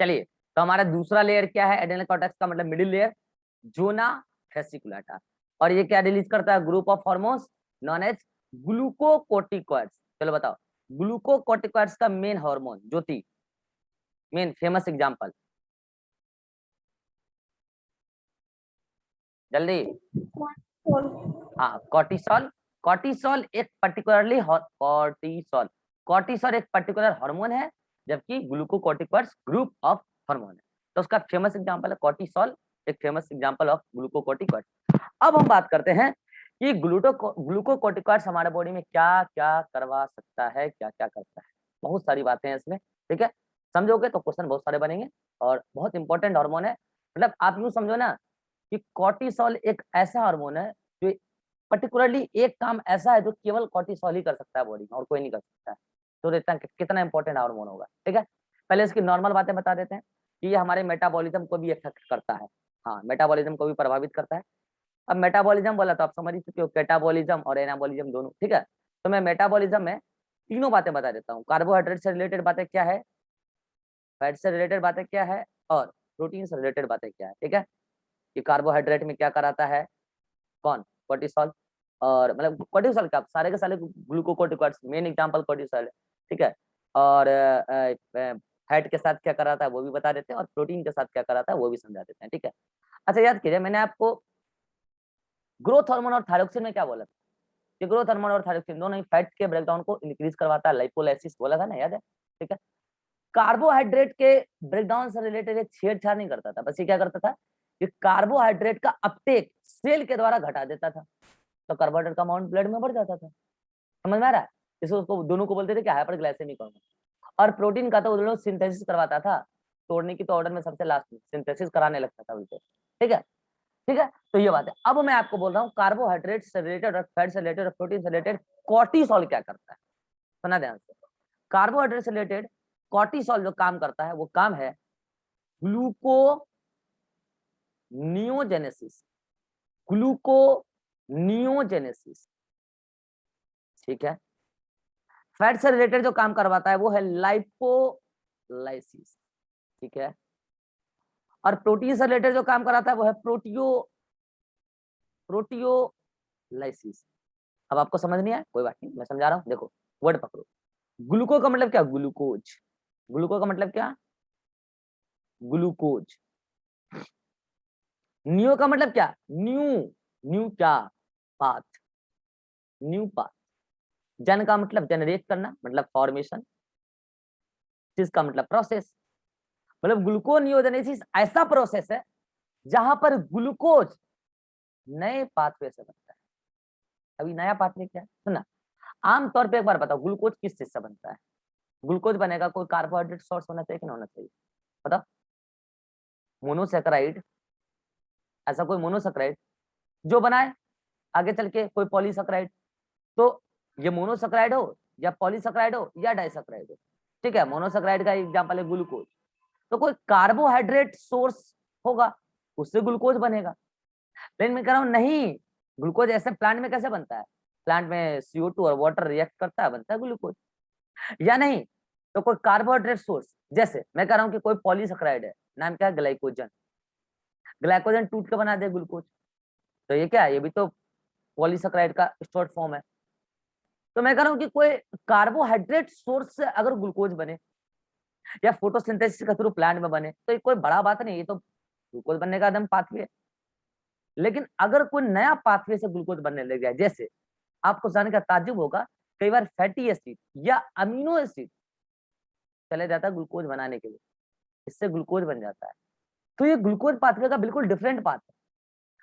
चलिए, तो हमारा दूसरा लेयर क्या है? एड्रेनल कॉर्टेक्स का मतलब मिडिल लेयर, जोना फेसिकुलाटा। और ये क्या रिलीज करता है? Group of hormones known as glucocorticoids. चलो बताओ, ग्लूकोकोर्टिकॉइड्स का main hormone Jyoti, main famous example, जल्दी। हाँ, कॉर्टिसोल। कॉर्टिसोल एक पर्टिकुलरली कॉर्टिसोल कॉर्टिसोल एक पर्टिकुलर हार्मोन है, जबकि ग्लूकोकोर्टिकॉइड्स ग्रुप ऑफ हार्मोन है। तो उसका फेमस एग्जांपल है कॉर्टिसोल, एक फेमस एग्जांपल ऑफ ग्लूकोकोर्टिकॉइड्स। अब हम बात करते हैं कि ग्लूकोकोर्टिकॉइड्स हमारे बॉडी में क्या क्या करवा सकता है, क्या क्या करता है। बहुत सारी बातें हैं इसमें, ठीक है। समझोगे तो क्वेश्चन बहुत सारे बनेंगे, और बहुत इंपॉर्टेंट हार्मोन है। मतलब आप यूं समझो ना कि कॉर्टिसोल एक ऐसा हार्मोन है जो पर्टिकुलरली एक काम ऐसा है जो केवल कॉर्टिसोल ही कर सकता है बॉडी में, और कोई नहीं कर सकता है। तो देखते हैं कितना इंपॉर्टेंट हार्मोन होगा, ठीक है। पहले इसकी नॉर्मल बातें बता देते हैं कि ये हमारे मेटाबॉलिज्म को भी इफेक्ट करता है। हाँ, मेटाबॉलिज्म को भी प्रभावित करता है। अब मेटाबॉलिज्म बोला तो आप समझ ही चुके हो, कैटाबॉलिज्म और एनाबॉलिज्म दोनों, ठीक है। तो मैं मेटाबॉलिज्म में तीनों बातें बता देता हूँ। कार्बोहाइड्रेट से रिलेटेड बातें क्या है, फैट से रिलेटेड बातें क्या है, और प्रोटीन से रिलेटेड बातें क्या है, ठीक है। कि कार्बोहाइड्रेट में क्या कराता है, कौन? कॉर्टिसोल। और मतलब कॉर्टिसोल का सारे के सारे ग्लूकोकोर्टिकॉइड्स, मेन एग्जांपल कॉर्टिसोल है, ठीक है। और फैट के साथ क्या कराता है वो भी बता देते हैं, और प्रोटीन के साथ क्या कराता है वो भी समझा देते हैं, ठीक है। अच्छा, याद कीजिए, मैंने आपको ग्रोथ हार्मोन और थायरोक्सिन में क्या बोला था? कि ग्रोथ हार्मोन और थायरोक्सिन दोनों ही फैट के ब्रेकडाउन को इंक्रीज करवाता है, लाइपोलाइसिस बोला था ना, याद है? ठीक है। कार्बोहाइड्रेट के ब्रेकडाउन से रिलेटेड एक छेड़छाड़ नहीं करता था, बस ये क्या करता था कि कार्बोहाइड्रेट का अपटेक सेल के द्वारा घटा देता था, तो कार्बोहाइड्रेट का अमाउंट ब्लड में बढ़ जाता था। समझ में आ रहा है? इसको उसको दोनों को बोलते थे कि हाइपरग्लाइसेमिक हार्मोन। और प्रोटीन का तो उन्होंने सिंथेसिस करवाता था, तोड़ने की तो ऑर्डर में सबसे लास्ट में सिंथेसिस कराने लगता था उसे, ठीक है। ठीक है, तो ये बात है। अब मैं आपको बोल रहा हूँ कार्बोहाइड्रेट से रिलेटेड और फैट से रिलेटेड और प्रोटीन से रिलेटेड कॉर्टिसोल क्या करता है, सुना ध्यान से। कार्बोहाइड्रेट से रिलेटेड कॉर्टिसोल जो काम करता है वो काम है ग्लूको नियोजेनेसिस, ग्लूको नियोजेनेसिस, ठीक है। फैट से रिलेटेड जो काम करवाता है वो है लाइपोलाइसिस, ठीक है। और प्रोटीन से रिलेटेड जो काम कराता है वो है प्रोटियोलाइसिस। अब आपको समझ नहीं आया, कोई बात नहीं, मैं समझा रहा हूँ, देखो वर्ड पकड़ो। ग्लूको का मतलब क्या? ग्लूकोज। ग्लूको का मतलब क्या? ग्लूकोज। न्यू का मतलब क्या? न्यू। न्यू क्या? पाथ। New path. जन का मतलब जनरेट करना, मतलब फॉर्मेशन। जिस का मतलब प्रोसेस। मतलब ग्लूकोनियोजेनेसिस ऐसा प्रोसेस है जहां पर ग्लूकोज नए पाथवे से बनता है। अभी नया पाथवे क्या है सुना। आमतौर पे एक बार बताओ, ग्लूकोज किस चीज से बनता है? ग्लूकोज बनेगा कोई कार्बोहाइड्रेट सोर्स होना चाहिए कि ना होना चाहिए? बताओ। मोनोसेकेराइड, ऐसा कोई मोनोसेकेराइड जो बनाए आगे चल के कोई पॉलीसेकेराइड। तो ये मोनोसेकेराइड हो या पॉलीसेकेराइड हो या डाइसेकेराइड हो, ठीक है। मोनोसेकेराइड का एग्जांपल है ग्लूकोज। तो कोई कार्बोहाइड्रेट सोर्स होगा, उससे ग्लूकोज बनेगा। लेकिन मैं कह रहा हूं नहीं, ग्लूकोज ऐसे प्लांट में कैसे बनता है? प्लांट में CO2 और वाटर रिएक्ट करता है, बनता है ग्लूकोज। या नहीं तो कोई कार्बोहाइड्रेट सोर्स, जैसे मैं कह रहा हूं कि कोई पॉलीसेकेराइड है, नाम क्या है? ग्लाइकोजन। ग्लाइकोजन टूट के बना दे ग्लूकोज, तो ये क्या है? ये भी तो पॉलीसेकेराइड का शॉर्ट फॉर्म है। तो मैं कह रहा हूं कि कोई कार्बोहाइड्रेट सोर्स से अगर ग्लूकोज बने या फोटोसिंथेसिस के थ्रू प्लांट में बने, तो ये कोई बड़ा बात नहीं, ये तो ग्लूकोज बनने का एकदम पाथवे है। लेकिन अगर कोई नया पाथवे से ग्लूकोज बनने लग जाए, जैसे आपको जाने का ताज्जुब होगा, कई बार फैटी एसिड या अमीनो एसिड चले जाता है ग्लूकोज बनाने के लिए, इससे ग्लूकोज बन जाता है। तो ये ग्लूकोज पाथवे का बिल्कुल डिफरेंट पाथ है।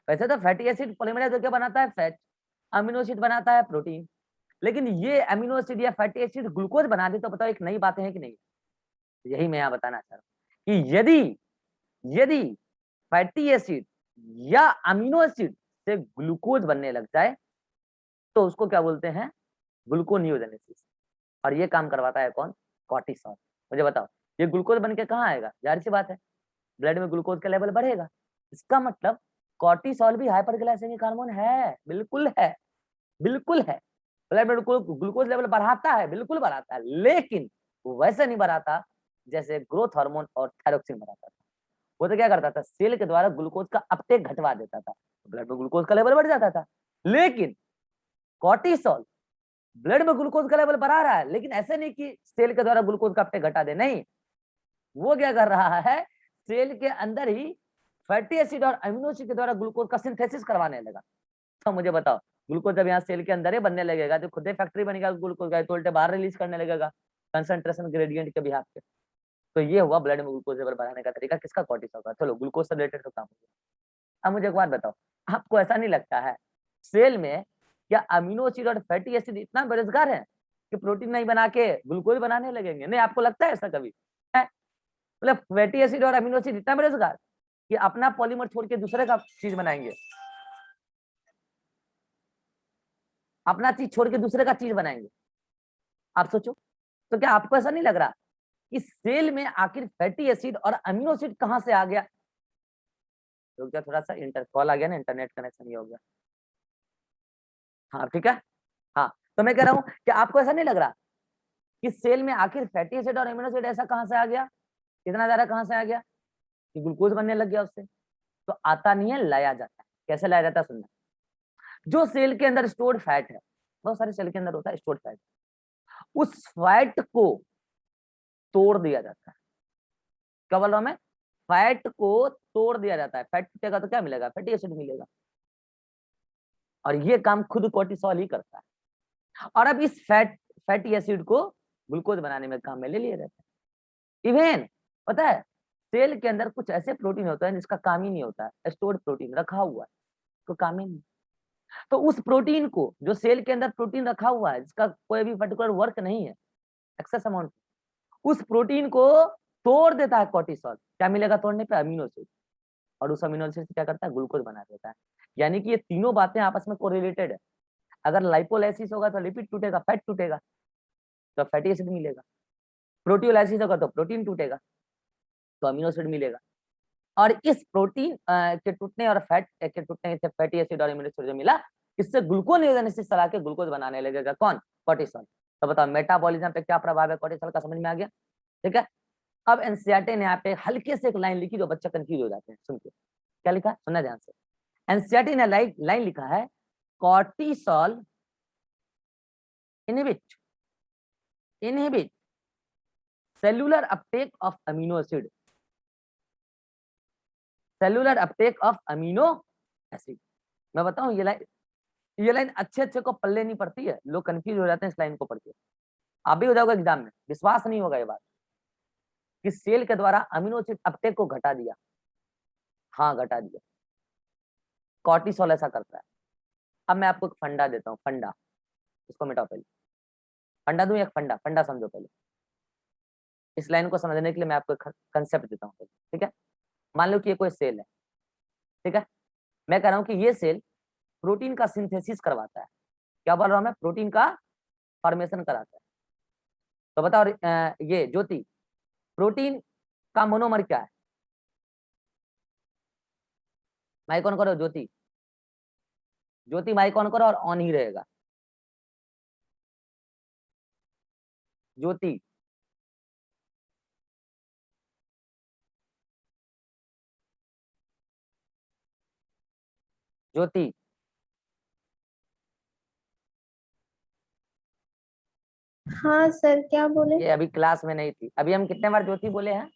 वैसे तो फैटी एसिड पॉलीमराइज होकर बनाता है फैट, अमीनो एसिड बनाता है प्रोटीन। लेकिन ये अमीनो एसिड या फैटी एसिड ग्लूकोज बना दे, तो बताओ एक नई बातें हैं कि नहीं? यही मैं यहाँ बताना चाह रहा हूँ कि यदि यदि फैटी एसिड या अमीनो एसिड से ग्लूकोज बनने लग जाए, तो उसको क्या बोलते हैं? ग्लूकोनियोजेनेसिस। और ये काम करवाता है कौन? कॉर्टिसोल। मुझे बताओ, ये ग्लूकोज बन के कहाँ आएगा? जाहिर सी बात है, ब्लड में ग्लूकोज का लेवल बढ़ेगा। इसका मतलब कॉर्टिसोल भी हाइपरग्लाइसेमिक हार्मोन है, बिल्कुल है, बिल्कुल है। ब्लड में ग्लूकोज लेवल बढ़ाता है, बिल्कुल बढ़ाता है। लेकिन वैसे नहीं बढ़ाता जैसे ग्रोथ हार्मोन और थायरोक्सिन बढ़ाता था। वो तो क्या करता था, सेल के द्वारा ग्लूकोज का अपटेक घटवा देता था, ब्लड में ग्लूकोज का लेवल बढ़ जाता था। लेकिन कॉर्टिसोल ब्लड में ग्लूकोज का लेवल बढ़ा रहा है, लेकिन ऐसे नहीं कि सेल के द्वारा ग्लूकोज का अपटेक घटा दे, नहीं, वो क्या कर रहा है, सेल के अंदर ही फैटी एसिड और अमीनो एसिड के द्वारा ग्लूकोज का सिंथेसिस करवाने लगा। तो मुझे बताओ, ग्लूकोज जब यहाँ सेल के अंदर ही बनने लगेगा तो खुद ही फैक्ट्री बनेगा ग्लूकोज का, तो उल्टे बाहर रिलीज करने लगेगा कंसंट्रेशन ग्रेडियंट के बिहाफ पे। तो ये हुआ ब्लड में ग्लूकोज लेवल बढ़ाने का तरीका, किसका, कॉर्टिसोल का। चलो ग्लूकोज से रिलेटेड तो काम हो गया। अब मुझे एक बात बताओ, आपको ऐसा नहीं लगता है सेल में क्या अमीनो एसिड और फैटी एसिड इतना बेरोजगार है कि प्रोटीन नहीं बना के ग्लूकोज बनाने लगेंगे? नहीं, आपको लगता है ऐसा कभी? है मतलब फैटी एसिड और अमीनो एसिड इतना बेरोजगार कि अपना पॉलीमर छोड़ के दूसरे का चीज बनाएंगे, अपना चीज छोड़ के दूसरे का चीज बनाएंगे? आप सोचो, तो क्या आपको ऐसा नहीं लग रहा कि सेल में आखिर फैटी एसिड और अमीनो एसिड कहां से आ गया? तो क्या थोड़ा सा इंटर कॉल आ गया ना, इंटरनेट कनेक्शन ही हो गया। हाँ ठीक है। हाँ, तो मैं कह रहा हूँ कि आपको ऐसा नहीं लग रहा कि सेल में आखिर फैटी एसिड और अमीनो एसिड ऐसा कहां से आ गया, इतना ज्यादा कहां से आ गया कि ग्लूकोज बनने लग गया उससे? तो आता नहीं है, लाया जाता है। कैसे लाया जाता है, सुनना। जो सेल के अंदर स्टोर्ड फैट है, बहुत सारे सेल के अंदर होता है स्टोर्ड फैट, उस फैट को तोड़ दिया जाता है। क्या बोल रहा हूं मैं? फैट को तोड़ दिया जाता है। फैट टूटेगा तो क्या मिलेगा, फैटी एसिड मिलेगा। और ये काम खुद कोर्टिसोल ही करता है। और अब इस फैटी एसिड को ग्लूकोज बनाने में काम में ले लिए जाते हैं। इवन पता है, सेल के अंदर कुछ ऐसे प्रोटीन होता है जिसका काम ही नहीं होता है, स्टोर्ड प्रोटीन रखा हुआ है, तो काम ही नहीं। तो उस प्रोटीन को, जो सेल के अंदर प्रोटीन रखा हुआ है जिसका कोई भी पर्टिकुलर वर्क नहीं है, एक्सेस अमाउंट, उस प्रोटीन को तोड़ देता है कोर्टिसोल। क्या मिलेगा तोड़ने पे? Amino acid. और उस अमीनो एसिड से क्या करता है, ग्लूकोज बना देता है। यानी कि ये तीनों बातें आपस में कोरिलेटेड है। अगर लाइपोलाइसिस होगा तो लिपिड टूटेगा, फैट टूटेगा तो फैटी एसिड मिलेगा। प्रोटियोलाइसिस होगा तो प्रोटीन टूटेगा तो अमीनो एसिड मिलेगा। और इस प्रोटीन के टूटने और फैट के टूटने से फैटी एसिड और अमीनो एसिड जो मिला, इससे ग्लूकोनेओजेनेसिस चला के ग्लूकोज बनाने लगेगा कौन, कोर्टिसोल। तो बताओ मेटाबॉलिज्म पे क्या प्रभाव है कोर्टिसोल का, समझ में आ गया? ठीक है। अब एनसीईआरटी ने यहाँ पे हल्के से एक लाइन लिखी जो बच्चे कंफ्यूज हो जाते हैं, सुन के। क्या लिखा, सुनना ध्यान से। एनसीईआरटी ने लाइन लिखा है, cortisol inhibit cellular Uptake of amino acid, cellular Uptake of amino acid. मैं बताऊं, ये लाइन अच्छे अच्छे को पल्ले नहीं पड़ती है, लोग कंफ्यूज हो जाते हैं इस लाइन को पढ़ के। आप भी हो जाओगे एग्जाम में, विश्वास नहीं होगा ये बात कि सेल के द्वारा अमीनो एसिड अपटेक को घटा दिया। हाँ घटा दिया, कॉर्टिसोल ऐसा करता है। अब मैं आपको एक फंडा देता हूँ, फंडा, इसको मिटाओ पहले। फंडा दूं, एक फंडा, फंडा समझो पहले। इस लाइन को समझने के लिए मैं आपको एक कंसेप्ट देता हूँ पहले, ठीक है। मान लो कि ये कोई सेल है, ठीक है। मैं कह रहा हूँ कि ये सेल प्रोटीन का सिंथेसिस करवाता है। क्या बोल रहा हूँ मैं, प्रोटीन का फॉर्मेशन कराता है। तो बताओ ये ज्योति, प्रोटीन का मोनोमर क्या है? माइक ऑन करो ज्योति, ज्योति माइक ऑन करो और ऑन ही रहेगा। ज्योति, ज्योति, हाँ सर, क्या बोले? ये अभी क्लास में नहीं थी। अभी हम कितने बार ज्योति बोले हैं?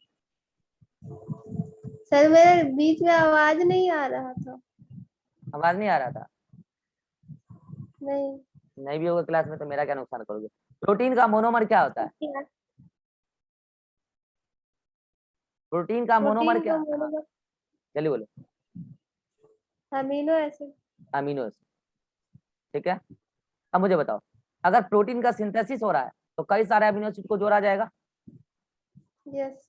सर मेरे बीच में आवाज नहीं आ रहा था। आवाज नहीं आ रहा था? नहीं। नहीं भी होगा क्लास में तो मेरा क्या नुकसान करोगे। प्रोटीन का मोनोमर क्या होता है? क्या? प्रोटीन का मोनोमर प्रोटीन क्या? का हाँ मोनोमर जल्दी बोलो। Amino acid. अमीनो एसिड, ठीक है। अब मुझे बताओ, अगर प्रोटीन का सिंथेसिस हो रहा है तो कई सारे अमीनो एसिड को जोड़ा जाएगा। यस।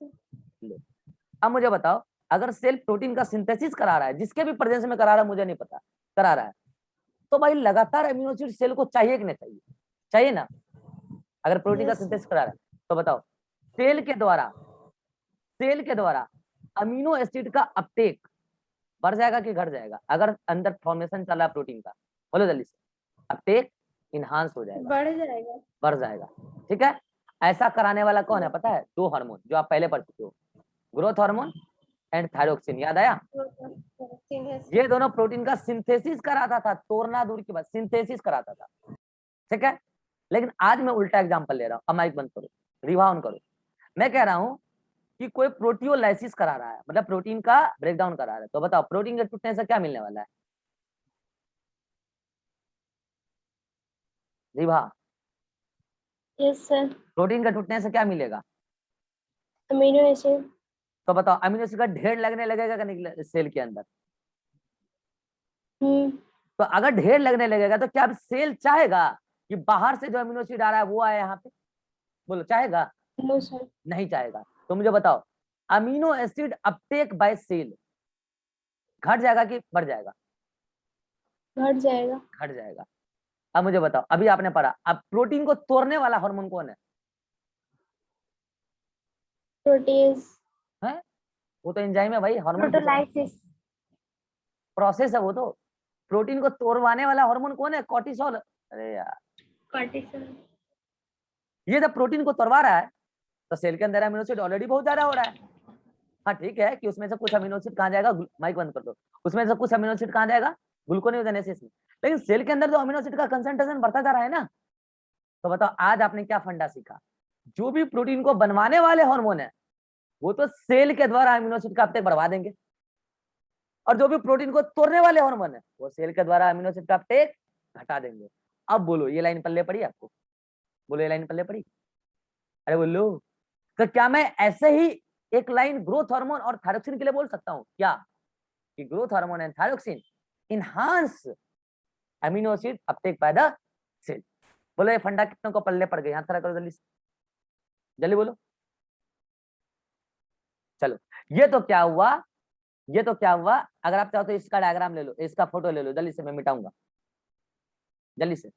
अब मुझे बताओ, अगर सेल प्रोटीन का सिंथेसिस करा रहा है, जिसके भी प्रेजेंस में करा रहा है मुझे नहीं पता, करा रहा है, तो भाई लगातार अमीनो एसिड सेल को चाहिए कि नहीं चाहिए? चाहिए ना। अगर प्रोटीन का यस। सिंथेसिस करा रहा है तो बताओ, सेल के द्वारा, सेल के द्वारा अमीनो एसिड का अपटेक बढ़ जाएगा कि घट जाएगा? अगर अंदर फॉर्मेशन चल रहा है प्रोटीन का, बोलो जल्दी से। अपटेक इनहांस हो जाएगा, बढ़ जाएगा। बढ़ जाएगा, ठीक है। ऐसा कराने वाला कौन है पता है? 2 हार्मोन जो आप पहले पढ़ चुके हो, ग्रोथ हार्मोन एंड थायरोक्सिन। याद आया? ये दोनों प्रोटीन का सिंथेसिस कराता था, तोड़ना दूर की बात, सिंथेसिस कराता था, ठीक है। लेकिन आज मैं उल्टा एग्जांपल ले रहा हूँ। अब माइक बंद करो, रिवाउंड करो। मैं कह रहा हूँ कि कोई प्रोटियोलाइसिस करा रहा है, मतलब प्रोटीन का ब्रेकडाउन करा रहा है, तो बताओ प्रोटीन के टूटने से क्या मिलने वाला है? Riva, yes sir. प्रोटीन के टूटने से क्या मिलेगा? Amino acid. तो बताओ अमीनो एसिड का ढेर लगने लगेगा कि नहीं सेल के अंदर? तो अगर ढेर लगने लगेगा तो क्या अब सेल चाहेगा कि बाहर से जो अमीनो एसिड आ रहा है वो आए यहाँ पे? बोलो, चाहेगा? No sir. नहीं चाहेगा। तो मुझे बताओ amino acid uptake by cell घट जाएगा कि बढ़ जाएगा? घट जाएगा। घट जाएगा। अब मुझे बताओ, अभी आपने पढ़ा, अब प्रोटीन को तोड़ने वाला हार्मोन कौन प्रोटीज। है? वो तो एंजाइम है भाई, हार्मोन प्रोटोलाइसिस। प्रोसेस है वो तो। प्रोटीन को तोड़वाने वाला हार्मोन कौन है? कॉर्टिसोल। अरे यार, कॉर्टिसोल। ये जब प्रोटीन को तोड़वा रहा है तो सेल के अंदर अमीनो एसिड ऑलरेडी बहुत ज्यादा हो रहा है। हाँ ठीक है कि उसमें से कुछ अमीनो एसिड कहाँ जाएगा, माइक बंद कर दो, उसमें से कुछ अमीनो एसिड कहाँ जाएगा? ग्लूकोनेओजेनेसिस में। लेकिन सेल के अंदर जो अमीनो एसिड का कंसंट्रेशन बढ़ता जा रहा है ना, तो बताओ आज आपने क्या फंडा सीखा? जो भी प्रोटीन को बनवाने वाले हार्मोन है वो तो सेल के द्वारा अमीनो एसिड का अपटेक बढ़वा देंगे, और जो भी प्रोटीन को तोड़ने वाले हार्मोन है वो सेल के द्वारा अमीनो एसिड का अपटेक घटा देंगे। अब बोलो ये लाइन पल्ले पड़ी आपको? बोलो ये लाइन पल्ले पड़ी? अरे बोलो। तो क्या मैं ऐसे ही एक लाइन ग्रोथ हार्मोन और थायरोक्सिन के लिए बोल सकता हूँ क्या कि growth hormone and thyroxine enhance amino acid uptake by the cell? बोलो ये फंडा कितनों को पल्ले पड़ गए? हाथ खड़ा करो जल्दी से, जल्दी बोलो। चलो, ये तो क्या हुआ, ये तो क्या हुआ। अगर आप चाहो तो इसका डायग्राम ले लो, इसका फोटो ले लो, जल्दी से मैं मिटाऊंगा जल्दी से।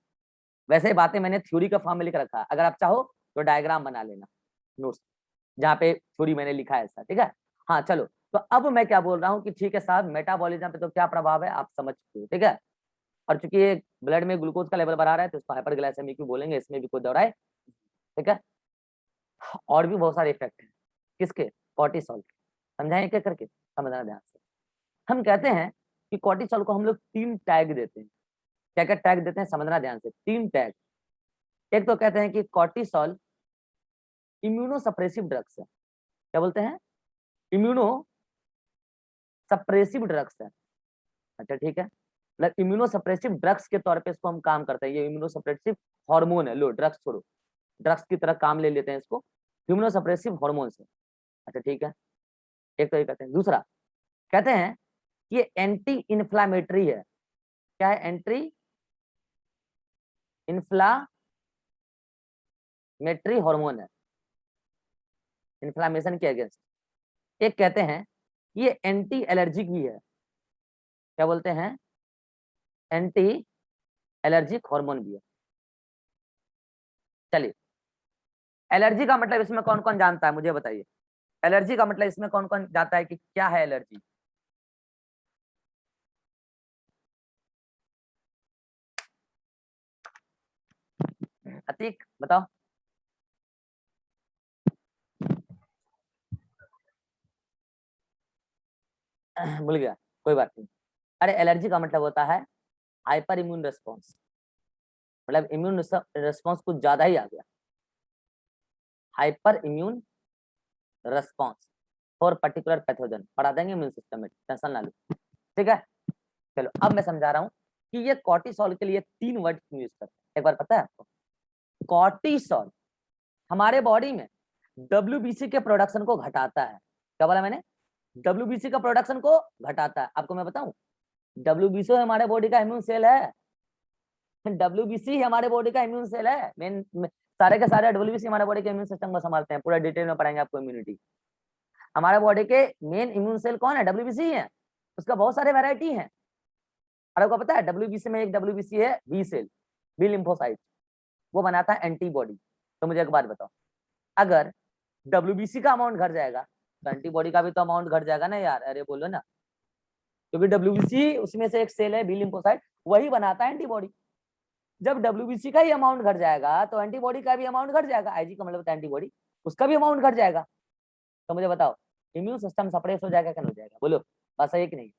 वैसे ही बातें मैंने थ्योरी का फॉर्म में लिख रखा है, अगर आप चाहो तो डायग्राम बना लेना नोट्स, जहाँ पे थ्योरी मैंने लिखा है ऐसा, ठीक है। हाँ चलो, तो अब मैं क्या बोल रहा हूँ कि ठीक है साहब, मेटाबॉलिज्म पे तो क्या प्रभाव है आप समझ चुके हो, ठीक है। और चूंकि ये ब्लड में ग्लूकोज का लेवल बढ़ा रहा है तो इसको हाइपरग्लाइसेमिक भी बोलेंगे, इसमें भी कोई दौड़ाए, ठीक है। और भी बहुत सारे इफेक्ट हैं किसके? कॉर्टिसोल के। समझाएं एक एक करके, समझना ध्यान से। हम कहते हैं कि कॉर्टिसोल को हम लोग 3 टैग देते हैं। क्या क्या टैग देते हैं समझना ध्यान से, 3 टैग। एक तो कहते हैं कि कॉर्टिसोल इम्यूनो सप्रेसिव ड्रग्स है। क्या बोलते हैं? इम्यूनो सप्रेसिव ड्रग्स है। अच्छा ठीक है, मतलब इम्यूनो सप्रेसिव ड्रग्स के तौर पे इसको हम काम करते हैं। ये इम्यूनो सप्रेसिव हार्मोन है, लो ड्रग्स छोड़ो, ड्रग्स की तरह काम ले लेते हैं इसको, इम्यूनो सप्रेसिव हार्मोन से। अच्छा ठीक है, एक तो ये कहते हैं। दूसरा कहते हैं कि ये एंटी इन्फ्लामेटरी है। क्या है? एंटी इन्फ्लामेटरी हार्मोन है, इन्फ्लामेशन के अगेंस्ट। एक कहते हैं ये एंटी एलर्जिक भी है। क्या बोलते हैं? एंटी एलर्जिक हार्मोन भी है। चलिए, एलर्जी का मतलब इसमें कौन कौन जानता है मुझे बताइए? एलर्जी का मतलब इसमें कौन कौन जानता है कि क्या है एलर्जी? अतीक बताओ। भूल गया, कोई बात नहीं। अरे एलर्जी का मतलब होता है हाइपर इम्यून रेस्पॉन्स, मतलब इम्यून रेस्पॉन्स कुछ ज्यादा ही आ गया। Hyper immune response for particular pathogen, पढ़ा देंगे इम्यून सिस्टम में, टेंशन ना लो, ठीक है। चलो अब मैं समझा रहा हूँ कि ये कॉर्टिसोल के लिए 3 वर्ड यूज करते हैं। एक बार पता है आपको, कॉर्टिसोल हमारे बॉडी में डब्ल्यूबीसी के प्रोडक्शन को घटाता है। क्या बोला मैंने? डब्ल्यूबीसी का प्रोडक्शन को घटाता है। आपको मैं बताऊं, डब्ल्यूबीसी हमारे बॉडी का इम्यून सेल है। डब्ल्यूबीसी हमारे बॉडी का इम्यून सेल है। मेन सारे के सारे डब्ल्यूबीसी हमारे बॉडी के इम्यून सिस्टम को संभालते हैं। पूरा डिटेल में पढ़ाएंगे आपको इम्यूनिटी। हमारे बॉडी के मेन इम्यून सेल कौन है? डब्ल्यूबीसी है। उसका बहुत सारे वैरायटी है। और आपको पता है डब्ल्यूबीसी में एक डब्ल्यूबीसी है बी सेल, बी लिम्फोसाइट, वो बनाता है एंटीबॉडी। तो मुझे एक बात बताओ, अगर डब्ल्यूबीसी का अमाउंट घट जाएगा तो एंटीबॉडी का भी तो अमाउंट घट जाएगा ना यार, अरे बोलो ना। क्योंकि डब्ल्यूबीसी उसमें से एक सेल है बी लिम्फोसाइट, वही बनाता है एंटीबॉडी। जब WBC का ही अमाउंट घट जाएगा तो एंटीबॉडी का भी अमाउंट घट जाएगा, आईजी का मतलब एंटीबॉडी, उसका भी अमाउंट घट जाएगा। तो मुझे बताओ इम्यून सिस्टम सप्रेस हो जाएगा क्या नहीं हो जाएगा, बोलो बात सही है कि नहीं,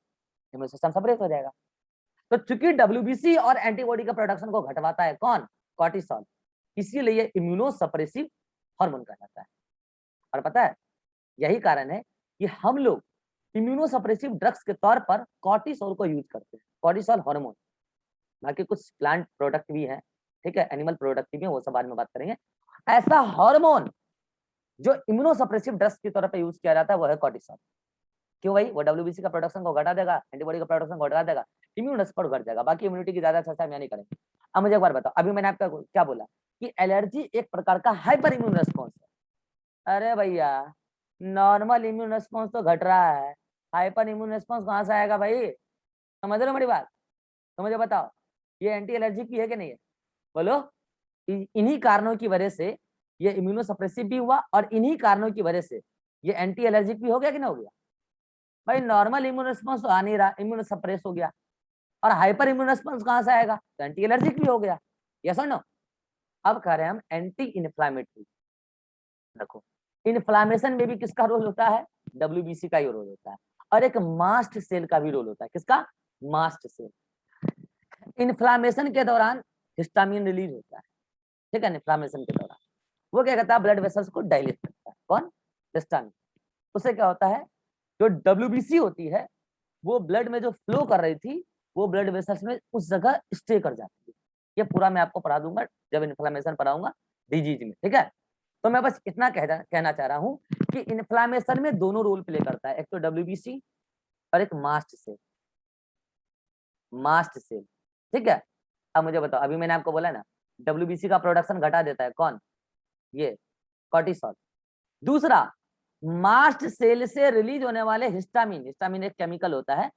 इम्यून सिस्टम सप्रेस हो जाएगा। तो चूंकि WBC और एंटीबॉडी का प्रोडक्शन को घटवाता है कौन, कॉर्टिसोल, इसीलिए इम्यूनो सप्रेसिव हार्मोन कहलाता है। और पता है यही कारण है कि हम लोग इम्यूनो सप्रेसिव ड्रग्स के तौर पर कॉर्टिसोल को यूज करते हैं, कॉर्टिसोल हार्मोन। बाकी कुछ प्लांट प्रोडक्ट भी है, ठीक है, एनिमल प्रोडक्ट भी है, वो सब बाद में बात करेंगे। ऐसा हार्मोन जो इम्यूनो सप्रेसिव ड्रग्स के तौर पर यूज किया जाता है वो है कॉर्टिसोल। क्यों भाई, वो WBC का प्रोडक्शन को घटा देगा, एंटीबॉडी का प्रोडक्शन को घटा देगा, इम्यून रिस्पॉन्स घट जाएगा। बाकी इम्यूनिटी की ज्यादा चर्चा हम यहाँ नहीं करेंगे। अब मुझे एक बार बताओ, अभी मैंने आपका क्या बोला कि एलर्जी एक प्रकार का हाइपर इम्यून रिस्पॉन्स है। अरे भैया नॉर्मल इम्यून रिस्पॉन्स तो घट रहा है, हाइपर इम्यून रिस्पॉन्स कहाँ से आएगा भाई, समझ रहे हो मेरी बात। तो मुझे बताओ ये एंटी एलर्जी की है कि नहीं है, बोलो। इन्हीं कारणों की वजह से ये इम्यूनो सप्रेसिव भी हुआ और इन्हीं कारणों की वजह से ये एंटी एलर्जिक भी हो गया कि नहीं हो गया भाई। नॉर्मल इम्यून रिस्पॉन्स तो आ नहीं रहा, इम्यून सप्रेस हो गया, और हाइपर इम्यून रिस्पॉन्स कहां से आएगा, तो एंटी एलर्जिक भी हो गया। यस और नो। अब कह रहे हैं हम एंटी इन्फ्लामेटरी। देखो इन्फ्लामेशन में भी किसका रोल होता है, WBC का ही रोल होता है, और एक मास्ट सेल का भी रोल होता है। किसका, मास्ट सेल। इन्फ्लामेशन के दौरान हिस्टामिन रिलीज होता है, ठीक है, इन्फ्लामेशन के दौरान वो क्या करता है, ब्लड वेसल्स को डायलेट करता है, कौन, हिस्टामिन। उससे क्या होता है, जो WBC होती है वो ब्लड में जो फ्लो कर रही थी वो ब्लड वेसल्स में उस जगह स्टे कर जाती है। ये पूरा मैं आपको पढ़ा दूंगा जब इन्फ्लामेशन पढ़ाऊंगा डिजीज में, ठीक है। तो मैं बस इतना कहना चाह रहा हूं कि इन्फ्लामेशन में दोनों रोल प्ले करता है, एक तो WBC और एक मास्ट सेल, मास्ट सेल, ठीक है। अब मुझे बताओ, अभी मैंने आपको बोला ना WBC का प्रोडक्शन घटा देता है कौन, ये कॉर्टिसोल। दूसरा मास्ट सेल से रिलीज होने वाले हिस्टामिन, हिस्टामिन एक केमिकल होता है,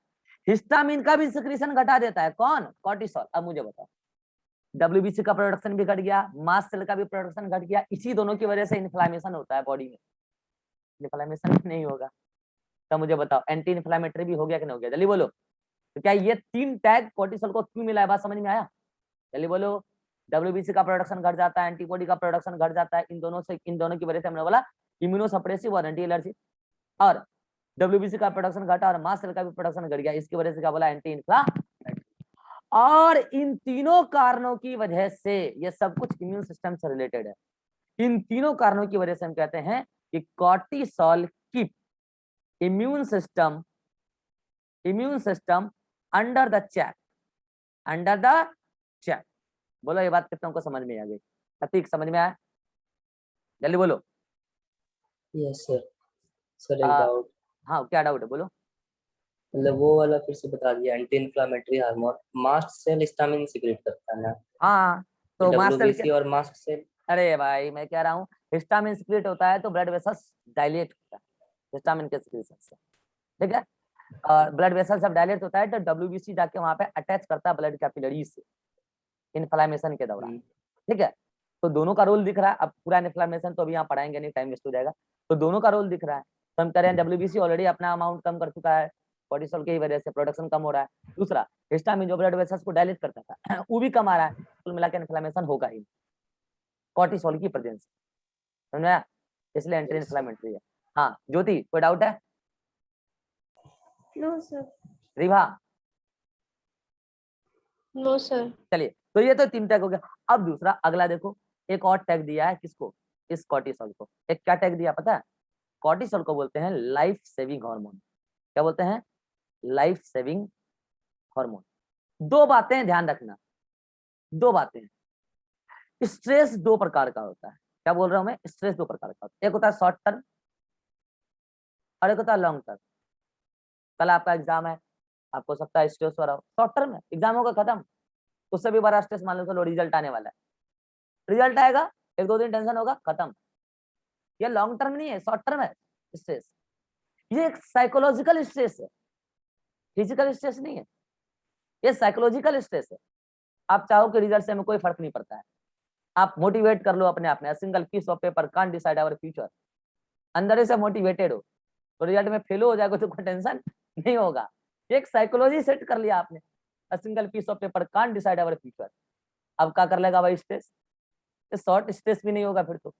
हिस्टामिन का भी सिक्रीशन घटा देता है कौन, कॉर्टिसोल। अब मुझे बताओ WBC का प्रोडक्शन भी घट गया, मास्ट सेल का भी प्रोडक्शन घट गया, इसी दोनों की वजह से इन्फ्लामेशन होता है बॉडी में। इन्फ्लामेशन नहीं होगा तो मुझे बताओ एंटी इन्फ्लामेटरी भी हो गया कि नहीं हो गया, जल्दी बोलो। तो क्या ये 3 टैग कॉर्टिसोल को क्यों मिला है, बात समझ में आया, जल्दी बोलो। WBC का प्रोडक्शन घट जाता है, एंटीबॉडी का प्रोडक्शन घट जाता है, इन दोनों की वजह से हमने बोला इम्यूनो सप्रेसिव और एंटी एलर्जी। और WBC का प्रोडक्शन घटा और मास्ट सेल का भी प्रोडक्शन घट गया, इसकी वजह से क्या बोला, एंटी इन्फ्लामेटरी। और इन तीनों कारणों की वजह से ये सब कुछ इम्यून सिस्टम से रिलेटेड है। इन तीनों कारणों की वजह से हम कहते हैं कि cortisol keep immune system under the check, under the check. बोलो ये बात कितनों को समझ में आ गई, अतीक समझ में आया, जल्दी बोलो। Yes sir. सर एक डाउट। हाँ क्या डाउट है, बोलो। मतलब वो वाला फिर से बता दिया, anti inflammatory hormone mast cell histamine secrete करता है ना। हाँ तो मास्ट सेल WBC और मास्ट सेल, अरे भाई मैं कह रहा हूँ हिस्टामिन सीक्रेट होता है तो ब्लड वेसल्स डायलेट होता है हिस्टामिन के सीक्रेशन से, ठीक है। और ब्लड वेसल जब डायलेट होता है तो WBC जाके वहां पे अटैच करता है ब्लड कैपिलरी से इन्फ्लामेशन के दौरान, ठीक है। तो दोनों का रोल दिख रहा है। अब पूरा इन्फ्लामेशन तो अभी यहाँ पढ़ाएंगे नहीं, टाइम वेस्ट हो जाएगा, तो दोनों का रोल दिख रहा है। तो हम कह रहे हैं WBC ऑलरेडी अपना अमाउंट कम कर चुका है, कॉर्टिसोल की वजह से प्रोडक्शन कम हो रहा है। दूसरा हिस्टामिन जो ब्लड वेसल्स को डायलेट करता था वो भी कम आ रहा है, कुल मिलाकर इन्फ्लामेशन होगा ही कॉर्टिसोल की प्रेजेंस, समझ में आया? इसलिए एंटी इन्फ्लामेटरी है। हाँ ज्योति कोई डाउट है? No sir. Ribha? No sir. चलिए तो ये तो 3 टैग हो गया। अब दूसरा अगला देखो, एक और टैग दिया है किसको, इस कॉर्टिसोल को। एक क्या टैग दिया पता है, कॉर्टिसोल को बोलते हैं लाइफ सेविंग हार्मोन। क्या बोलते हैं, लाइफ सेविंग हार्मोन। 2 बातें ध्यान रखना, 2 बातें। स्ट्रेस 2 प्रकार का होता है, क्या बोल रहा हूं मैं, स्ट्रेस 2 प्रकार का होता है। एक होता है शॉर्ट टर्म और एक होता है लॉन्ग टर्म। कल आपका एग्जाम है, आपको सकता है स्ट्रेस हो रहा हो, शॉर्ट टर्म है, एग्जाम होगा खत्म, उससे भी बड़ा स्ट्रेस मान लो, चलो रिजल्ट आने वाला है, रिजल्ट आएगा 1-2 दिन टेंशन होगा खत्म। ये लॉन्ग टर्म नहीं है, शॉर्ट टर्म है स्ट्रेस। ये एक साइकोलॉजिकल स्ट्रेस है, फिजिकल स्ट्रेस नहीं है, ये साइकोलॉजिकल स्ट्रेस है। आप चाहो कि रिजल्ट से हमें कोई फर्क नहीं पड़ता है, आप मोटिवेट कर लो अपने आप में, single piece of paper can't decide our future. अंदर से मोटिवेटेड हो तो रिजल्ट में फेल हो जाएगा तो कोई टेंशन नहीं होगा। एक साइकोलॉजी सेट कर लिया आपने, single piece of paper can't decide our future. अब क्या कर लेगा भाई स्ट्रेस, शॉर्ट स्ट्रेस भी नहीं होगा, फिर तो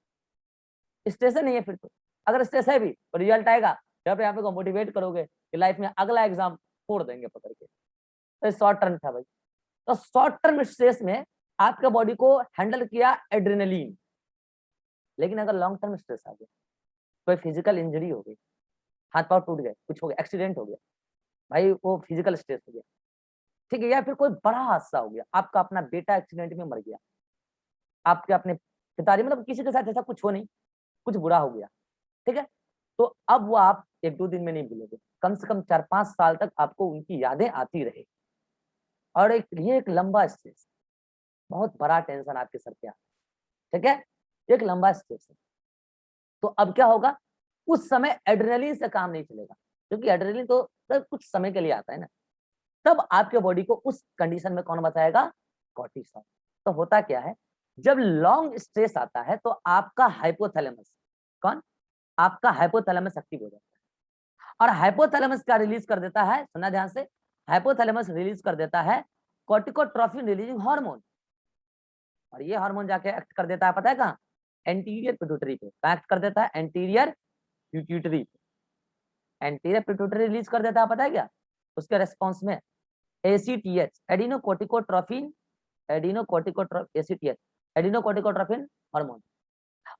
स्ट्रेस नहीं है फिर तो। अगर स्ट्रेस है भी तो रिजल्ट आएगा जब यहाँ पे मोटिवेट करोगे कि लाइफ में अगला एग्जाम फोड़ देंगे पकड़ के। तो शॉर्ट टर्म था भाई। तो शॉर्ट टर्म स्ट्रेस में आपके बॉडी को हैंडल किया एड्रेनलिन, लेकिन अगर लॉन्ग टर्म स्ट्रेस आ गया, कोई फिजिकल इंजरी हो गई, हाथ पांव टूट गए, कुछ हो गया, एक्सीडेंट हो गया भाई, वो फिजिकल स्ट्रेस हो गया, ठीक है, या फिर कोई बड़ा हादसा हो गया, आपका अपना बेटा एक्सीडेंट में मर गया, आपके अपने पिताजी, मतलब किसी के साथ ऐसा कुछ हो नहीं, कुछ बुरा हो गया, ठीक है, तो अब वो आप 1-2 दिन में नहीं भूलोगे, कम से कम 4-5 साल तक आपको उनकी यादें आती रहे। और ये एक लंबा स्ट्रेस, बहुत बड़ा टेंशन आपके सर पे, ठीक है, एक लंबा स्ट्रेस है। तो अब क्या होगा, उस समय एड्रेनलिन से काम नहीं चलेगा, क्योंकि एड्रेनलिन तो कुछ समय के लिए आता है ना, तब आपके बॉडी को उस कंडीशन में कौन बताएगा, कॉर्टिसोल। तो होता क्या है, जब लॉन्ग स्ट्रेस आता है तो आपका हाइपोथैलेमस, कौन, आपका हाइपोथैलेमस एक्टिव हो जाता है, और हाइपोथैलेमस क्या रिलीज कर देता है, सुना ध्यान से, हाइपोथैलेमस रिलीज कर देता है कॉर्टिकोट्रोपिन रिलीजिंग हार्मोन, और ये हार्मोन जाके एक्ट कर देता है पता है कहाँ, एंटीरियर पिट्यूटरी पे, कहाँ एक्ट कर देता है, एंटीरियर पिट्यूटरी पे, एंटीरियर पिट्यूटरी रिलीज कर देता है पता है क्या, उसके रेस्पॉन्स में ACTH, एडिनोकोर्टिकोट्रोपिन, ACTH, एडिनोकोर्टिकोट्रोपिन हार्मोन,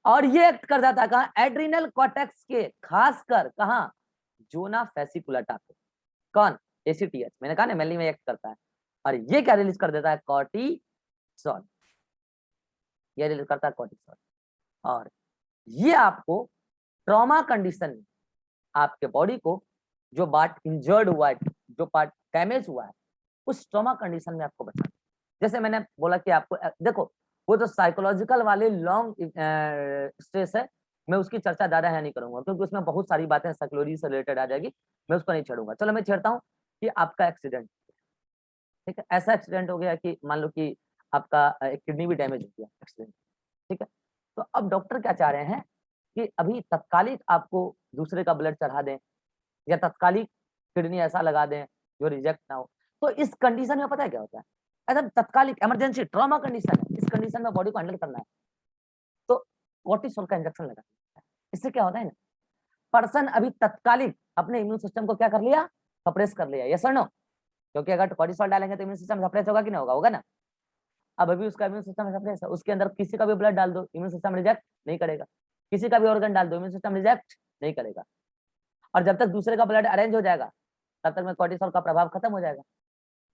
और ये एक्ट कर जाता है कहाँ, एड्रिनल कॉर्टेक्स के, खासकर कहाँ, जोना फेसिकुलाटा पे, कौन, ACTH, मैंने कहा ना मेनली में एक्ट करता है, और ये क्या रिलीज कर देता है, कॉर्टिसोल, ये रिलीज करता है कॉर्टिसोल। और ये आपको ट्रॉमा कंडीशन में आपके बॉडी को जो पार्ट इंजर्ड हुआ है, जो पार्ट डैमेज हुआ है, उस ट्रॉमा कंडीशन में आपको बचाना। जैसे मैंने बोला कि आपको देखो, वो जो साइकोलॉजिकल वाले लॉन्ग स्ट्रेस है, मैं उसकी चर्चा ज्यादा है नहीं करूंगा, क्योंकि उसमें बहुत सारी बातें साइकोलॉजी से रिलेटेड आ जाएगी, मैं उसको नहीं छेड़ूंगा। चलो मैं छेड़ता हूँ कि आपका एक्सीडेंट, ठीक है, ऐसा एक्सीडेंट हो गया कि मान लो कि आपका एक किडनी भी डैमेज हो गया एक्सीडेंट, ठीक है, तो अब डॉक्टर क्या चाह रहे हैं कि अभी तत्कालिक आपको दूसरे का ब्लड चढ़ा दें, या तत्कालिक किडनी ऐसा लगा दें जो रिजेक्ट ना हो। तो इस कंडीशन में पता है क्या होता है, एकदम तत्कालिक इमरजेंसी ट्रॉमा कंडीशन है, इस कंडीशन में बॉडी को हैंडल करना है, तो कॉर्टिसोल का इंजेक्शन लगा है। इससे क्या होता है ना, पर्सन अभी तत्कालिक अपने इम्यून सिस्टम को क्या कर लिया, सप्रेस कर लिया, यस और नो, क्योंकि अगर कॉर्टिसोल डालेंगे तो इम्यून सिस्टम सप्रेस होगा कि नहीं होगा, होगा ना। अब अभी उसका इम्यून सिस्टम सप्रेस है, उसके अंदर किसी का भी ब्लड डाल दो इम्यून सिस्टम रिजेक्ट नहीं करेगा, किसी का भी ऑर्गन डाल दो इम्यून सिस्टम रिजेक्ट नहीं करेगा, और जब तक दूसरे का ब्लड अरेंज हो जाएगा तब तक में कॉर्टिसोल का प्रभाव खत्म हो जाएगा,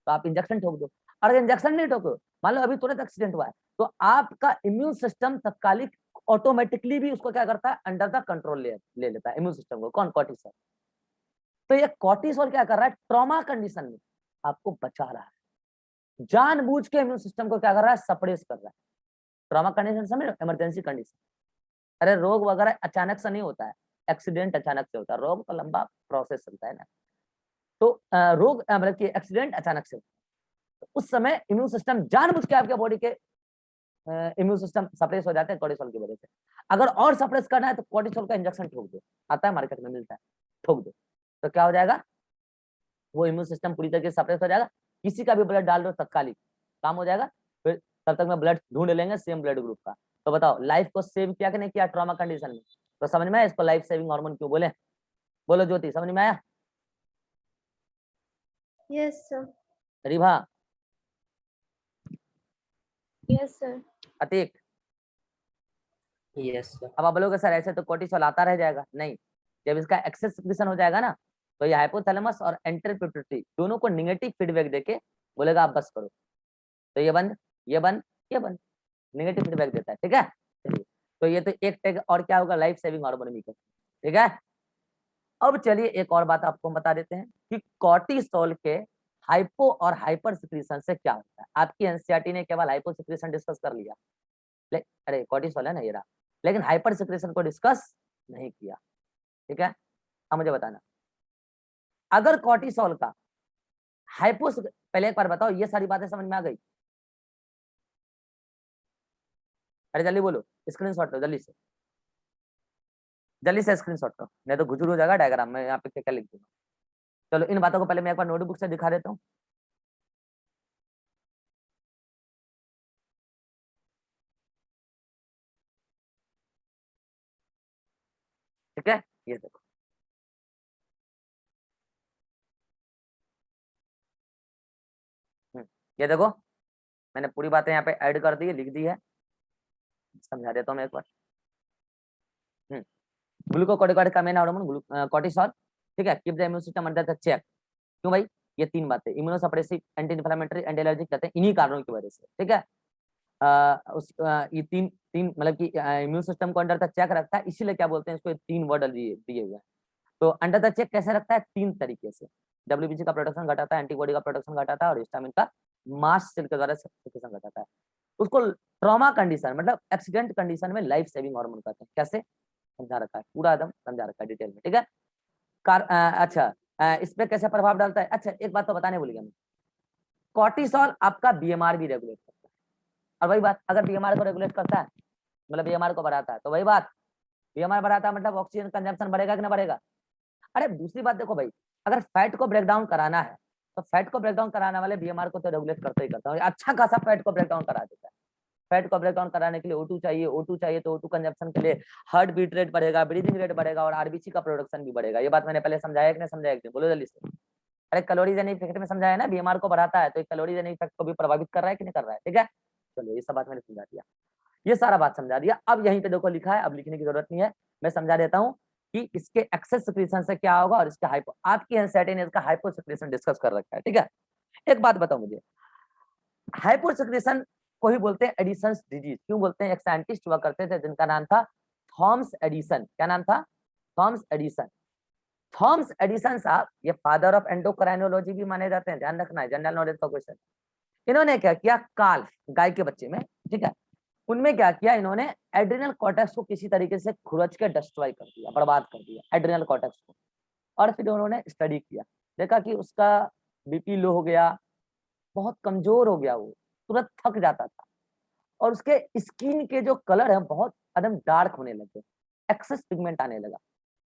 तो आप इंजेक्शन ठोक दो। और अगर इंजेक्शन नहीं ठोको, मान लो अभी तुरंत एक्सीडेंट हुआ है, तो आपका इम्यून सिस्टम तत्कालिक ऑटोमेटिकली भी उसको क्या करता है, अंडर द कंट्रोल ले लेता है इम्यून सिस्टम को, कौन, कॉर्टिसोल। तो ये कॉर्टिसोल क्या कर रहा है, ट्रॉमा कंडीशन में आपको बचा रहा है, जानबूझ के इम्यून सिस्टम को क्या कर रहा है, सप्रेस कर रहा है। ट्रॉमा कंडीशन समझ, इमरजेंसी कंडीशन, अरे रोग वगैरह अचानक से नहीं होता है, एक्सीडेंट अचानक से होता है, रोग तो लंबा प्रोसेस चलता है ना, तो रोग मतलब कि एक्सीडेंट अचानक से, तो उस समय इम्यून सिस्टम जानबूझ के आपके बॉडी के इम्यून सिस्टम सप्रेस हो जाते हैं कॉर्टिसोल की वजह से। अगर और सप्रेस करना है तो कॉर्टिसोल का इंजेक्शन ठोक दो, आता है मार्केट में मिलता है, ठोक दो, तो क्या हो जाएगा, वो इम्यून सिस्टम पूरी तरीके से सप्रेस हो जाएगा, किसी का भी ब्लड डाल दो तत्कालिक काम हो जाएगा, फिर तब तक में ब्लड ढूंढ लेंगे सेम ब्लड ग्रुप का। तो बताओ लाइफ को सेव किया कि नहीं किया ट्रॉमा कंडीशन में, तो समझ में आया इसको लाइफ सेविंग हार्मोन क्यों बोले, बोलो ज्योति, समझ में आया, yes sir, Ribha, yes sir, Atiq, yes sir. अब आप बोलोगे सर ऐसे तो कॉर्टिसोल आता रह जाएगा, नहीं, जब इसका एक्सेस सिक्रीशन हो जाएगा ना, तो ये हाइपोथैलेमस और एंटेरियर पिट्यूटरी दोनों को नेगेटिव फीडबैक देके बोलेगा आप बस करो, तो ये बंद, ये बंद, ये बंद, नेगेटिव फीडबैक देता है, ठीक है। चलिए, तो ये तो एक टैग और क्या होगा, लाइफ सेविंग हार्मोन भी, ठीक है। अब चलिए एक और बात आपको बता देते हैं कि कॉर्टिसोल के हाइपो और हाइपर सिक्रीशन से क्या होता है। आपकी एनसीईआरटी ने केवल हाइपो सिक्रीशन डिस्कस कर लिया, अरे कॉर्टिसोल है ना ये रहा, लेकिन हाइपर सिक्रीशन को डिस्कस नहीं किया, ठीक है। अब मुझे बताना, अगर कॉर्टिसोल का हाइपो, पहले एक बार बताओ ये सारी बातें समझ में आ गई, अरे जल्दी बोलो, स्क्रीनशॉट लो जल्दी से, जल्दी से स्क्रीनशॉट लो, नहीं तो गुजर हो जाएगा डायग्राम में, यहाँ पे क्या क्या लिख दूंगा। चलो इन बातों को पहले मैं एक बार नोटबुक से दिखा देता हूँ। ठीक है, ये देखो ये देखो मैंने पूरी बातें यहाँ पे ऐड कर दी है, लिख दी है, समझा देता हूँ मैं एक बार। ग्लूकोकोर्टिकॉइड का मेन हार्मोन कॉर्टिसोल, ठीक है, keep the immune system under the check. क्यों भाई, ये तीन बातें, immunosuppressive, anti inflammatory, anti allergic, कहते हैं इन्हीं कारणों की वजह से, ठीक है। ये तीन तीन मतलब कि इम्यून सिस्टम को अंडर द चेक रखता है, इसीलिए क्या बोलते हैं इसको, तीन वर्ड दिए दिए हुए हैं। तो अंडर द चेक कैसे रखता है, तीन तरीके से, डब्ल्यूबीसी का प्रोडक्शन घटाता है, एंटीबॉडी का प्रोडक्शन घटाता है, और हिस्टामिन का मास्ट सेल के द्वारा सेक्रेशन घटाता है। उसको ट्रॉमा कंडीशन मतलब एक्सीडेंट कंडीशन में लाइफ सेविंग हार्मोन कहते हैं। कैसे, समझा रखा है, पूरा एकदम समझा रखा है डिटेल में, ठीक है। अच्छा, इस पे कैसे प्रभाव डालता है, अच्छा एक बात तो बताने भूल गया मैं, कॉर्टिसोल आपका बीएमआर भी रेगुलेट करता है। और वही बात, अगर बीएमआर को रेगुलेट करता है मतलब बीएमआर को बढ़ाता है, तो वही बात, बीएमआर बढ़ाता है मतलब ऑक्सीजन कंजम्पशन बढ़ेगा कि ना बढ़ेगा। अरे दूसरी बात देखो भाई, अगर फैट को ब्रेक डाउन कराना है तो फैट को ब्रेक डाउन कराने वाले बीएमआर को तो रेगुलेट करते ही करता है, अच्छा खासा फैट को ब्रेक डाउन करा देता है। फैट को ब्रेक डाउन कराने के लिए O2 चाहिए, O2 चाहिए तो O2 कंजप्शन के लिए हार्ट बीट रेट बढ़ेगा, ब्रीदिंग रेट बढ़ेगा, और आरबीसी का प्रोडक्शन भी बढ़ेगा। ये बात मैंने पहले समझाया कि नहीं समझाया, एक दिन बोलो जल्दी से। अरे कैलोरीज एंड इफेक्ट में समझाया ना, बीएमआर को बढ़ाता है तो कैलोरीज एंड इफेक्ट को भी प्रभावित कर रहा है कि नहीं कर रहा है, ठीक है। चलो ये सब बात मैंने समझा दिया, ये सारा बात समझा दिया। अब यहीं पे देखो लिखा है, अब लिखने की जरूरत नहीं है, मैं समझा देता हूँ कि इसके एक्सेस सिक्रीशन से क्या होगा और इसके हाइपो, आपकी एंजाइटी का हाइपो सिक्रीशन डिस्कस कर रखा है, ठीक है। एक बात बताओ मुझे, हाइपो सिक्रीशन को ही बोलते हैं एडिशन डिजीज, क्यों बोलते हैं, एक साइंटिस्ट हुआ करते थे जिनका नाम था थॉमस एडिसन। क्या नाम था, थॉमस एडिसन। थॉमस एडिसन साहब ये फादर ऑफ एंडोक्राइनोलॉजी भी माने जाते हैं, ध्यान रखना है, जनरल नॉलेज का क्वेश्चन। इन्होंने क्या किया, काल गाय के बच्चे में, ठीक है, उनमें क्या किया इन्होंने, एड्रिनल कॉर्टेक्स को किसी तरीके से खुरच के डिस्ट्रॉय कर दिया, बर्बाद कर दिया एड्रिनल कॉर्टेक्स को। और फिर उन्होंने स्टडी किया, देखा कि उसका बीपी लो हो गया, बहुत कमजोर हो गया, वो तुरंत थक जाता था, और उसके स्किन के जो कलर है बहुत एकदम डार्क होने लगे, एक्सेस पिगमेंट आने लगा,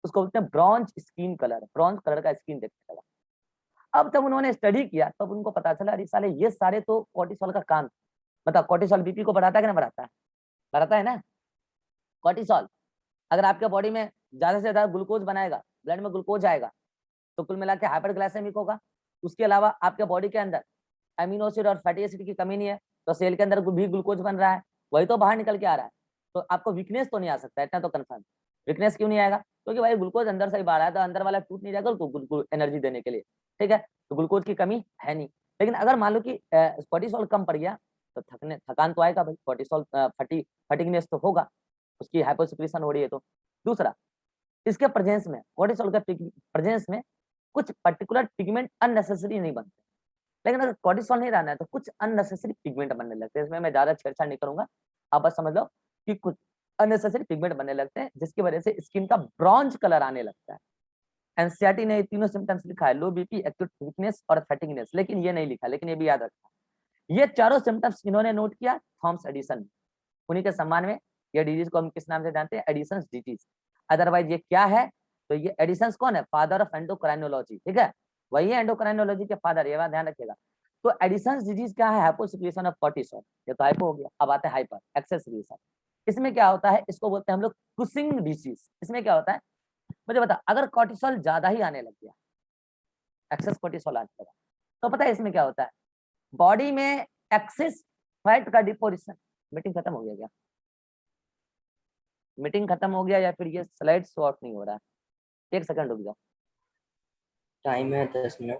उसको बोलते हैं bronze skin colour, bronze colour का स्किन देखने लगा। अब जब उन्होंने स्टडी किया तब उनको पता चला अरे साले ये सारे तो कॉर्टिसोल का काम। बताओ कॉर्टिसोल बीपी को बढ़ाता है कि ना बढ़ाता है, बढ़ाता है ना। कॉर्टिसोल अगर आपके बॉडी में ज्यादा से ज्यादा ग्लूकोज बनाएगा, ब्लड में ग्लूकोज आएगा, तो कुल मिला के हाइपरग्लाइसेमिक होगा। उसके अलावा आपके बॉडी के अंदर अमीनो एसिड और फैटी एसिड की कमी नहीं है, तो सेल के अंदर भी ग्लूकोज बन रहा है, वही तो बाहर निकल के आ रहा है, तो आपको वीकनेस तो नहीं आ सकता, इतना तो कंफर्म। वीकनेस क्यों नहीं आएगा, क्योंकि भाई ग्लूकोज अंदर से ही बाहर है, तो अंदर वाला टूट नहीं जाएगा तो एनर्जी देने के लिए, ठीक है, तो ग्लूकोज की कमी है नहीं। लेकिन अगर मान लो कि कॉर्टिसोल कम पड़ गया तो थकान तो आएगा भाई, कॉर्टिसोल फटीगनेस तो होगा, उसकी हाइपोसिक्रेशन हो रही है तो। दूसरा, इसके प्रेजेंस में, कॉर्टिसोल के प्रेजेंस में कुछ पर्टिकुलर पिगमेंट अननेसेसरी नहीं बनते, लेकिन अगर कॉर्टिसोल नहीं रहना है तो कुछ अननेसेसरी पिगमेंट बनने लगते हैं। इसमें मैं ज्यादा छेड़छाड़ नहीं करूंगा, आप बस समझ लो कि कुछ अननेसेसरी पिगमेंट बनने लगते हैं जिसकी वजह से स्किन का ब्रॉन्ज कलर आने लगता है। एनसीईआरटी ने तीनों सिम्टम्स लिखा है, लो बीपी, एक्यूट वीकनेस और फैटिगनेस, लेकिन ये नहीं लिखा, लेकिन ये भी याद रखना। ये चारों सिम्टम्स इन्होंने नोट किया थॉमस एडिसन, उन्हीं के सम्मान में। ये डिजीज को हम किस नाम से जानते हैं, एडिसन डिजीज। अदरवाइज ये क्या है, तो ये एडिसन कौन है, फादर ऑफ एंडोक्राइनोलॉजी, ठीक है, वही है एंडोक्राइनोलॉजी के फादर, ये बात ध्यान रखिएगा। तो एडिसन डिजीज क्या है, हाइपोसिक्रेशन ऑफ कॉर्टिसोल, ये तो हाइपो हो गया, अब आते हैं हाइपर, एक्सेस सिक्रेशन। इसमें क्या होता है, इसको बोलते हैं हम लोग कुशिंग डिजीज। इसमें क्या होता है, मुझे बता, अगर कॉर्टिसोल ज्यादा ही आने लग गया, एक्सेस कॉर्टिसोल आने लगा, तो पता है इसमें क्या होता है, बॉडी में एक्सेस फैट का डिपोजिशन। मीटिंग खत्म हो गया क्या, मीटिंग खत्म हो गया या फिर ये स्लाइड शॉर्ट नहीं हो रहा है, एक सेकंड रुक जाओ। टाइम है 10 मिनट।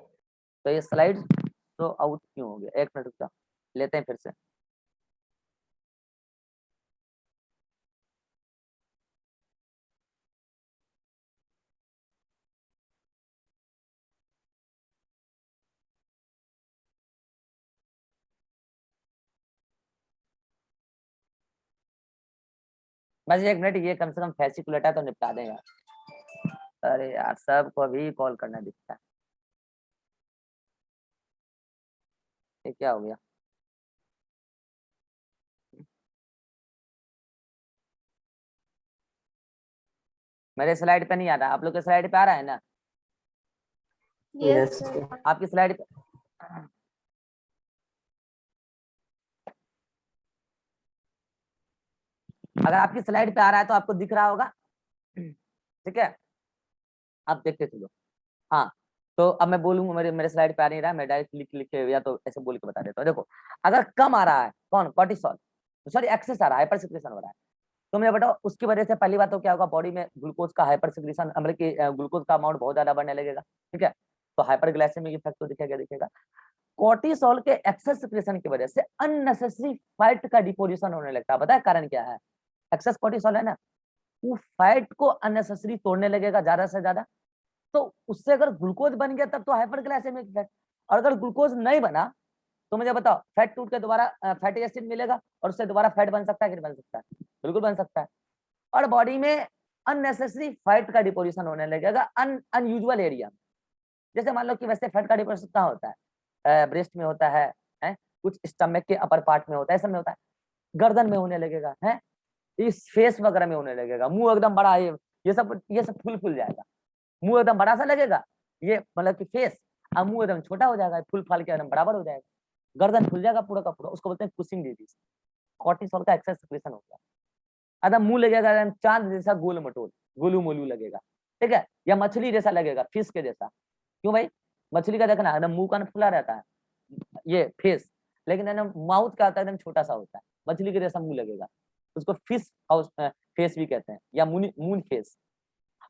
तो ये स्लाइड तो आउट क्यों हो गया, एक मिनट रुक जाओ, लेते हैं फिर से। बस एक मिनट, ये कम से कम फैसिकुलेट है तो निपटा दें यार। अरे यार सबको अभी कॉल करना दिखता है, ये क्या हो गया। मेरे स्लाइड पे नहीं आ रहा, आप लोग के स्लाइड पे आ रहा है ना, Yes, यस sir. आपकी स्लाइड पे। अगर आपकी स्लाइड पे आ रहा है तो आपको दिख रहा होगा, ठीक ठीक है, आप देखते चलो। हाँ, तो अब मैं बोलूंगा, मेरे स्लाइड पे आ नहीं रहा है, मैं डायरेक्ट लिख लिख के या तो ऐसे बोल के बता देता हूँ। देखो, अगर कम आ रहा है कौन, कॉर्टिसोल, सॉरी एक्सेस आ रहा है, हाइपर सिक्रेशन हो रहा है, तो मुझे बताओ उसकी वजह से पहली बात तो क्या होगा, बॉडी में ग्लूकोज का हाइपर सिक्रेशन, मतलब कि ग्लूकोज का अमाउंट बहुत ज्यादा बढ़ने लगेगा। ठीक है, तो हाइपर ग्लाइसेमिक इफेक्ट तो दिखेगा। कॉर्टिसोल के एक्सेस सिक्रेशन की वजह से अननेसेसरी फैट का डिपोजिशन होने लगता है। पता है कारण क्या है? एक्सेस कॉर्टिसोल है ना, वो फैट को अननेसेसरी तोड़ने लगेगा ज्यादा से ज्यादा, तो उससे अगर ग्लूकोज बन गया तब तो हाइपरग्लाइसेमिक इफेक्ट, और अगर ग्लूकोज नहीं बना तो मुझे बताओ फैट टूट के दोबारा फैटी एसिड मिलेगा और उससे दोबारा फैट बन सकता है कि नहीं बन सकता है? बिल्कुल बन सकता है। और बॉडी में अननेसेसरी फैट का डिपोजिशन होने लगेगा अनयूजुअल एरिया। जैसे मान लो कि वैसे फैट का डिपोजिशन कहाँ होता है? ब्रेस्ट में होता है, कुछ स्टमक के अपर पार्ट में होता है, सब में होता है, गर्दन में होने लगेगा, है इस फेस वगैरह में होने लगेगा, मुंह एकदम बड़ा, ये सब फुल जाएगा, मुंह एकदम बड़ा सा लगेगा, ये मतलब कि फेस, और मुंह एकदम छोटा हो जाएगा, फुल फाल के एकदम बराबर हो जाएगा, गर्दन फुल जाएगा पूरा का पूरा, उसको बोलते हैं कुशिंग डिजीज। कॉर्टिसोल का एक्सेस सिक्रेशन हो गया, एकदम मुंह लगेगा एकदम चांद जैसा गोल मटोल, गोलू मोलू लगेगा। ठीक है, या मछली जैसा लगेगा, फिश के जैसा। क्यों भाई? मछली का देखना एकदम मुंह का खुला रहता है, ये फेस, लेकिन एकदम माउथ का आता है एकदम छोटा सा होता है, मछली के जैसा मुंह लगेगा, उसको फिश हाउस फेस भी कहते हैं, या मून फेस।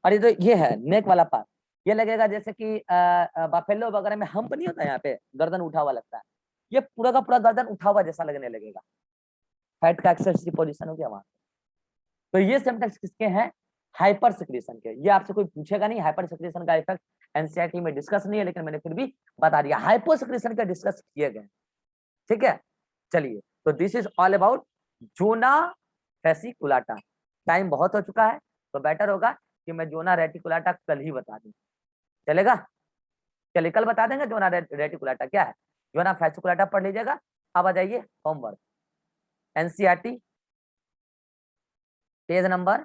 और ये तो ये है नेक वाला पार्ट, ये लगेगा जैसे कि बफेलो वगैरह में हम्प नहीं होता, यहाँ पे गर्दन उठा हुआ लगता है, ये पूरा का पूरा गर्दन उठा हुआ जैसा लगने लगेगा, फैट का एक्सेसिव पोजीशन हो गया वहां। तो ये सिम्टम्स किसके हैं? हाइपर सिक्रेशन के। ये आपसे कोई पूछेगा नहीं, हाइपर सिक्रेशन का इफेक्ट एनसीईआरटी में डिस्कस नहीं है, लेकिन मैंने फिर भी बता दिया, हाइपो सिक्रेशन का डिस्कस किए गए। ठीक है, चलिए, तो this is all about zona fasciculata. Time बहुत हो चुका है, तो बेटर होगा कि मैं जोना रेटिकुलाटा कल ही बता दूं, चलेगा? चलिए कल बता देंगे जोना रेटिकुलाटा क्या है, जोना फेसिकुलाटा पढ़ लीजिएगा। अब आ जाइए होमवर्क, एनसीईआरटी पेज नंबर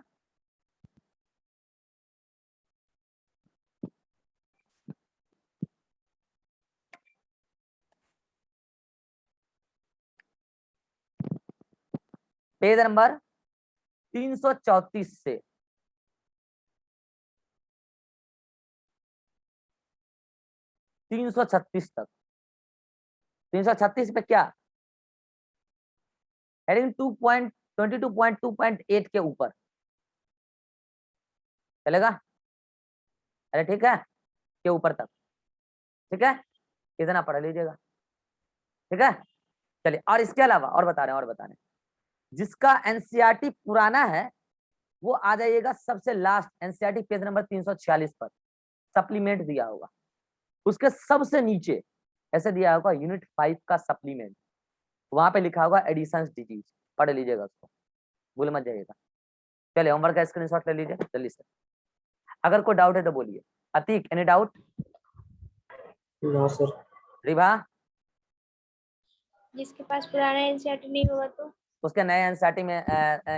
334 से 336 तक। 336 पे क्या, हेडिंग 2.22.8 के ऊपर चलेगा? अरे ठीक है, के ऊपर तक, ठीक है, इतना पढ़ लीजिएगा। ठीक है, चलिए, और इसके अलावा और बता रहे हैं, जिसका एनसीईआरटी पुराना है वो आ जाइएगा सबसे लास्ट, एनसीईआरटी पेज नंबर 346 पर सप्लीमेंट दिया होगा, उसके सबसे नीचे ऐसे दिया होगा यूनिट 5 का सप्लीमेंट, वहां पे लिखा होगा एडिशंस डिजीज, पढ़ लीजिएगा उसको, भूल मत जाइएगा। चलिए होमवर्क का स्क्रीनशॉट ले लीजिए जल्दी से, अगर कोई डाउट है तो बोलिए। Atiq, any doubt? No sir. Ribha, जिसके पास पुराना एनसीईआरटी नहीं होगा तो उसके नए एनसीईआरटी में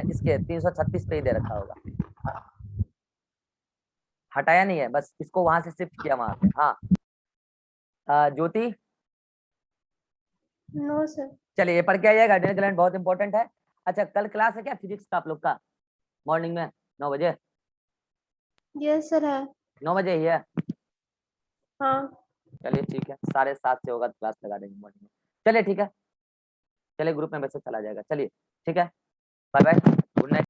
इसके 336 पे ही दे रखा होगा, हटाया नहीं है, बस इसको वहां से शिफ्ट किया वहां पे। हाँ, ज्योति, नो सर। चलिए ये पढ़ के आइएगा, एड्रेनल बहुत इंपॉर्टेंट है। अच्छा, कल क्लास है क्या फिजिक्स का आप लोग का, मॉर्निंग में 9 बजे? यस सर है। 9 बजे ही है? हाँ। चलिए ठीक है, 7:30 से होगा तो क्लास लगा देंगे मॉर्निंग में। चलिए ठीक है, चलिए ग्रुप में मैसेज चला जाएगा। चलिए ठीक है, बाय बाय, गुड नाइट।